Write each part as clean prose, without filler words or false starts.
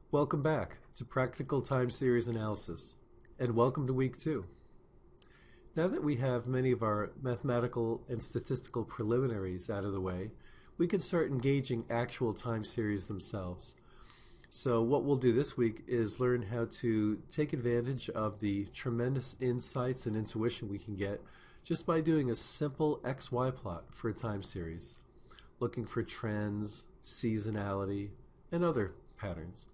Welcome back to Practical Time Series Analysis, and welcome to week 2. Now that we have many of our mathematical and statistical preliminaries out of the way, we can start engaging actual time series themselves. So what we'll do this week is learn how to take advantage of the tremendous insights and intuition we can get just by doing a simple XY plot for a time series, looking for trends, seasonality, and other patterns.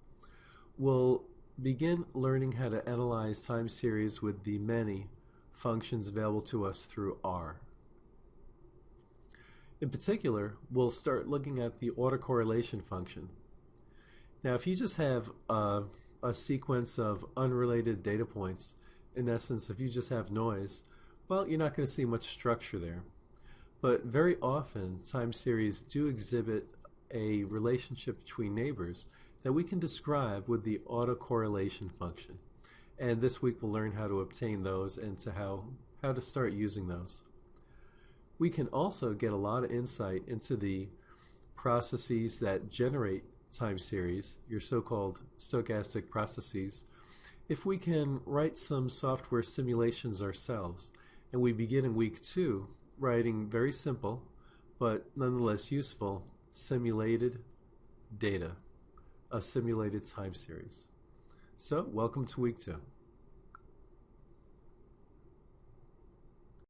We'll begin learning how to analyze time series with the many functions available to us through R. In particular, we'll start looking at the autocorrelation function. Now, if you just have a sequence of unrelated data points, in essence, if you just have noise, well, you're not going to see much structure there. But very often, time series do exhibit a relationship between neighbors that we can describe with the autocorrelation function. And this week we'll learn how to obtain those and how to start using those. We can also get a lot of insight into the processes that generate time series, your so-called stochastic processes, if we can write some software simulations ourselves. And we begin in week 2 writing very simple, but nonetheless useful, simulated data, a simulated time series. So, welcome to week 2.